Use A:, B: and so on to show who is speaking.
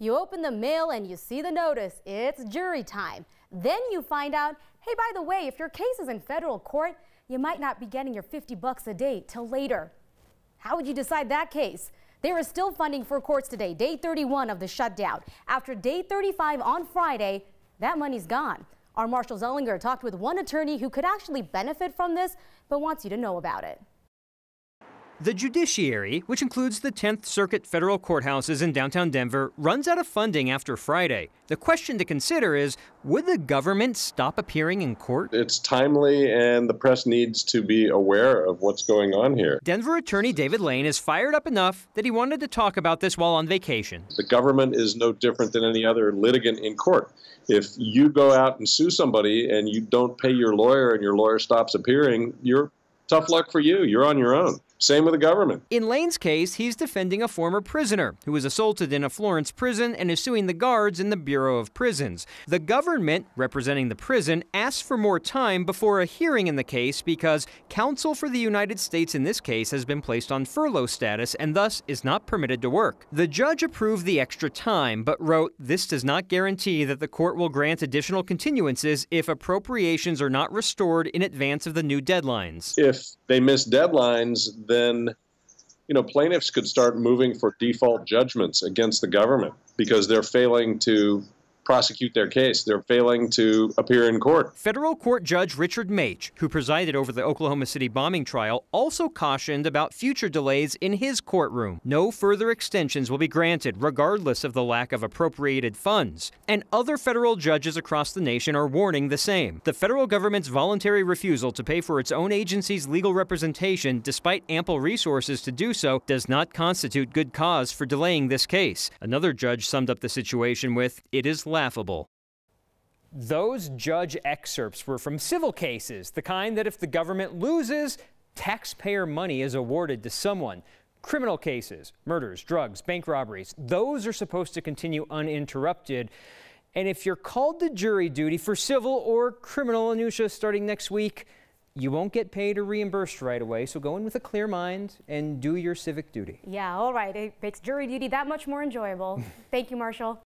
A: You open the mail and you see the notice. It's jury time. Then you find out, hey, by the way, if your case is in federal court, you might not be getting your $50 a day till later. How would you decide that case? There is still funding for courts today, day 31 of the shutdown. After day 35 on Friday, that money's gone. Our Marshall Zellinger talked with one attorney who could actually benefit from this, but wants you to know about it.
B: The judiciary, which includes the 10th Circuit federal courthouses in downtown Denver, runs out of funding after Friday. The question to consider is, would the government stop appearing in court?
C: It's timely, and the press needs to be aware of what's going on here.
B: Denver attorney David Lane is fired up enough that he wanted to talk about this while on vacation.
C: The government is no different than any other litigant in court. If you go out and sue somebody and you don't pay your lawyer and your lawyer stops appearing, tough luck for you. You're on your own. Same with the government.
B: In Lane's case, he's defending a former prisoner who was assaulted in a Florence prison and is suing the guards in the Bureau of Prisons. The government, representing the prison, asked for more time before a hearing in the case because counsel for the United States in this case has been placed on furlough status and thus is not permitted to work. The judge approved the extra time, but wrote, "This does not guarantee that the court will grant additional continuances if appropriations are not restored in advance of the new deadlines."
C: If they miss deadlines, then plaintiffs could start moving for default judgments against the government because they're failing to prosecute their case. They're failing to appear in court.
B: Federal court judge Richard Mage, who presided over the Oklahoma City bombing trial, also cautioned about future delays in his courtroom. No further extensions will be granted, regardless of the lack of appropriated funds. And other federal judges across the nation are warning the same. The federal government's voluntary refusal to pay for its own agency's legal representation, despite ample resources to do so, does not constitute good cause for delaying this case. Another judge summed up the situation with, "It is laughable." Those judge excerpts were from civil cases, the kind that if the government loses, taxpayer money is awarded to someone. Criminal cases, murders, drugs, bank robberies, those are supposed to continue uninterrupted. And if you're called to jury duty for civil or criminal minutia starting next week, you won't get paid or reimbursed right away, so go in with a clear mind and do your civic duty.
A: Yeah, all right. It makes jury duty that much more enjoyable. Thank you, Marshall.